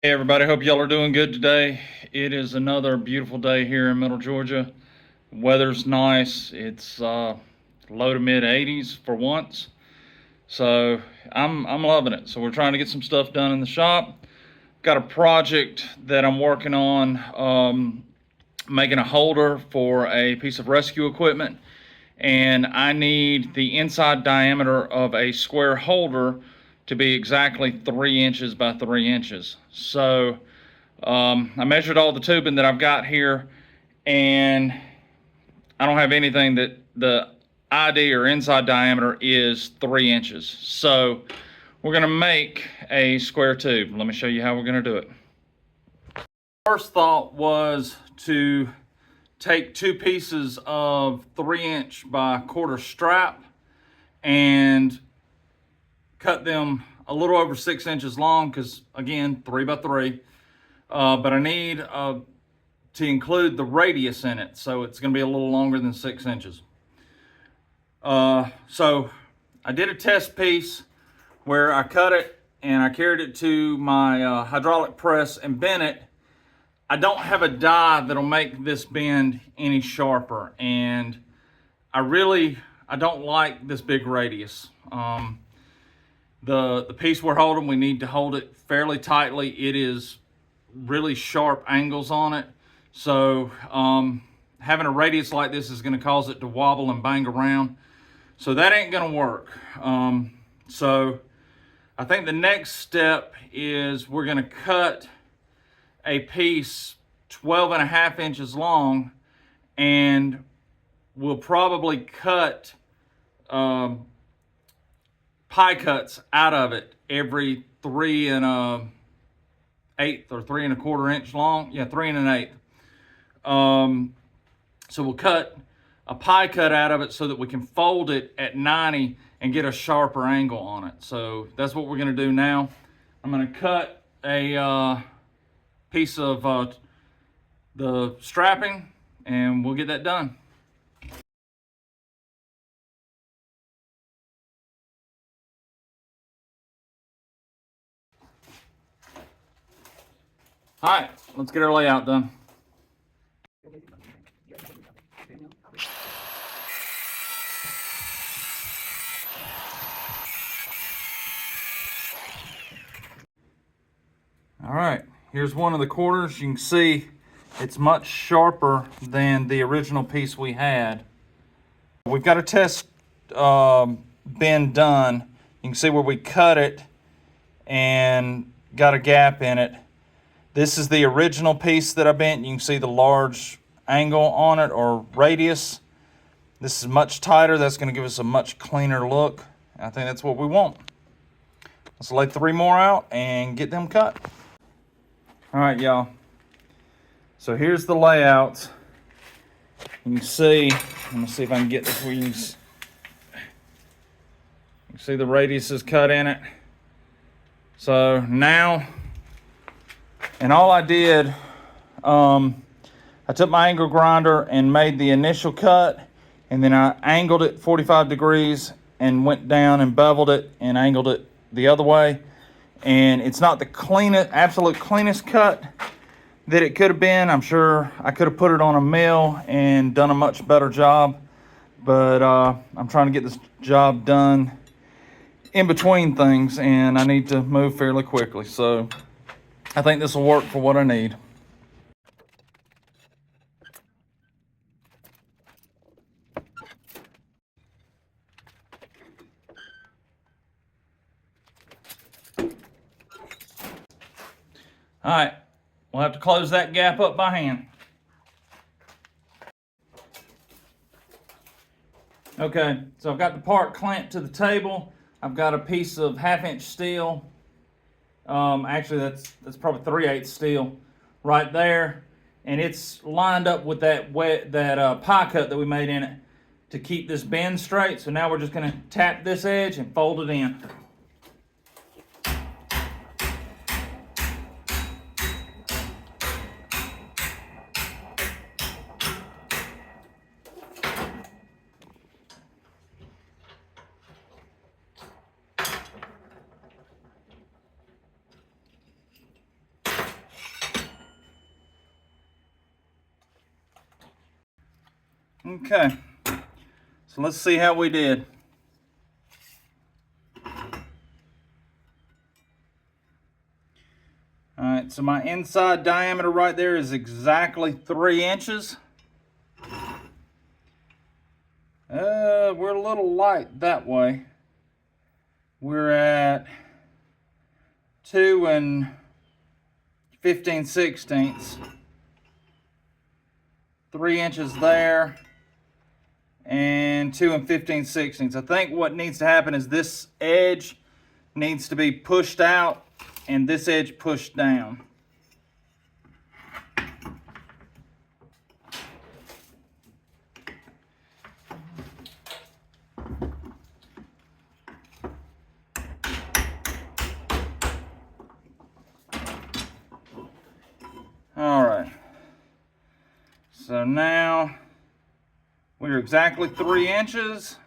Hey everybody, hope y'all are doing good today. It is another beautiful day here in Middle Georgia. Weather's nice. It's low to mid 80s for once. So I'm loving it. So we're trying to get some stuff done in the shop. Got a project that I'm working on, making a holder for a piece of rescue equipment, and I need the inside diameter of a square holder to be exactly 3 inches by 3 inches. So I measured all the tubing that I've got here, and I don't have anything that the ID or inside diameter is 3 inches. So we're going to make a square tube. Let me show you how we're going to do it. First thought was to take two pieces of 3 inch by quarter strap and cut them a little over 6 inches long, because again, 3 by 3. But I need to include the radius in it, so it's going to be a little longer than 6 inches. So I did a test piece where I cut it and I carried it to my hydraulic press and bent it. I don't have a die that'll make this bend any sharper, and I don't like this big radius. The piece we're holding, we need to hold it fairly tightly. It is really sharp angles on it. So having a radius like this is going to cause it to wobble and bang around. So that ain't going to work. So I think the next step is we're going to cut a piece 12.5 inches long, and we'll probably cut pie cuts out of it every 3 1/8 or 3 1/4 inch long. Yeah, 3 1/8. So we'll cut a pie cut out of it so that we can fold it at 90 and get a sharper angle on it. So that's what we're going to do now. I'm going to cut a piece of the strapping, and we'll get that done. All right, let's get our layout done. All right, here's one of the quarters. You can see it's much sharper than the original piece we had. We've got a test bend done. You can see where we cut it and got a gap in it. This is the original piece that I bent. You can see the large angle on it, or radius. This is much tighter. That's going to give us a much cleaner look. I think that's what we want. Let's lay 3 more out and get them cut. All right, y'all. So here's the layout. You can see, let me see if I can get this where you can see the radius is cut in it. So now, and all I did, I took my angle grinder and made the initial cut, and then I angled it 45 degrees and went down and beveled it and angled it the other way. And it's not the cleanest, absolute cleanest cut that it could have been. I'm sure I could have put it on a mill and done a much better job, but I'm trying to get this job done in between things, and I need to move fairly quickly. So I think this will work for what I need. All right, we'll have to close that gap up by hand. Okay, so I've got the part clamped to the table. I've got a piece of 1/2 inch steel. Actually, that's probably 3/8 steel right there, and it's lined up with that pie cut that we made in it to keep this bend straight. So now we're just going to tap this edge and fold it in. Okay, so let's see how we did. All right, so my inside diameter right there is exactly 3 inches. We're a little light that way. We're at 2 15/16. 3 inches there, and 2 15/16. I think what needs to happen is this edge needs to be pushed out and this edge pushed down. All right, so now we're exactly 3 inches.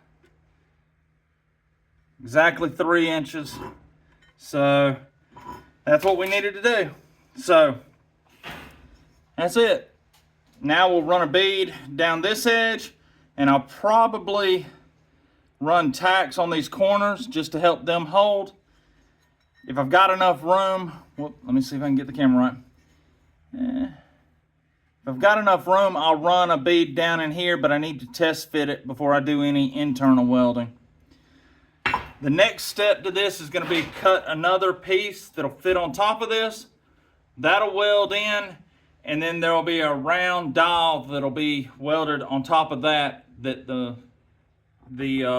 Exactly 3 inches. So that's what we needed to do. So that's it. Now we'll run a bead down this edge, and I'll probably run tacks on these corners just to help them hold. If I've got enough room, well, let me see if I can get the camera right. If I've got enough room, I'll run a bead down in here, but I need to test fit it before I do any internal welding. The next step to this is going to be cut another piece that'll fit on top of this. That'll weld in, and then there will be a round dowel that'll be welded on top of that the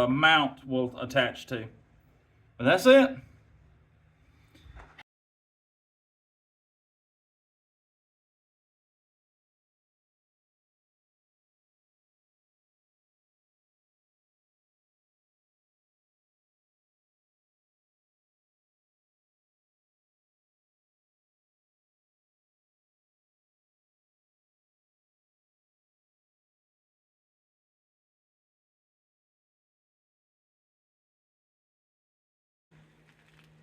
mount will attach to. But that's it.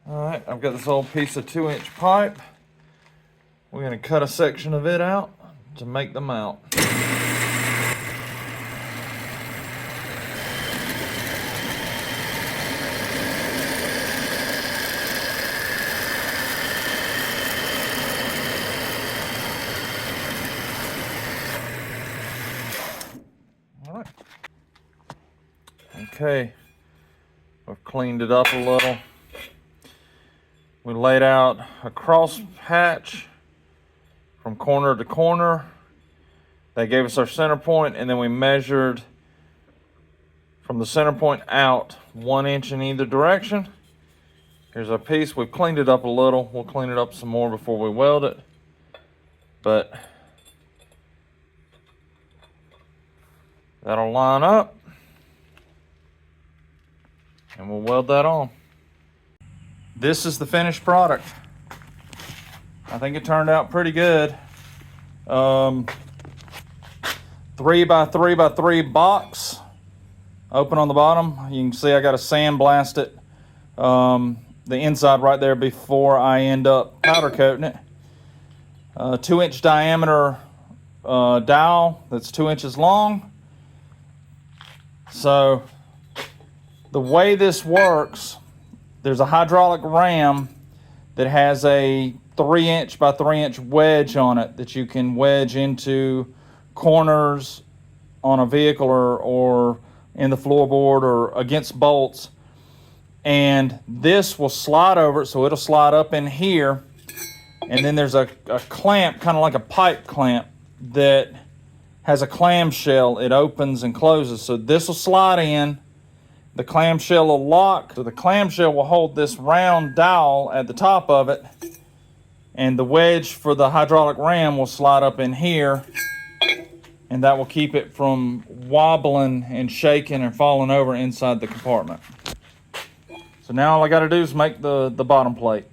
All right, I've got this old piece of 2-inch pipe. We're going to cut a section of it out to make the mount. All right. Okay, I've cleaned it up a little. We laid out a cross hatch from corner to corner. They gave us our center point, and then we measured from the center point out 1 inch in either direction. Here's our piece. We've cleaned it up a little. We'll clean it up some more before we weld it. But that'll line up, and we'll weld that on. This is the finished product. I think it turned out pretty good. 3 by 3 by 3 box, open on the bottom. You can see I got to sandblast it, the inside right there before I end up powder coating it. 2-inch diameter dowel that's 2 inches long. So the way this works, there's a hydraulic ram that has a 3-inch by 3-inch wedge on it that you can wedge into corners on a vehicle or in the floorboard or against bolts. And this will slide over it, so it'll slide up in here. And then there's a clamp, kind of like a pipe clamp, that has a clamshell. It opens and closes. So this will slide in. The clamshell will lock, so the clamshell will hold this round dowel at the top of it, and the wedge for the hydraulic ram will slide up in here, and that will keep it from wobbling and shaking and falling over inside the compartment. So now all I got to do is make the bottom plate.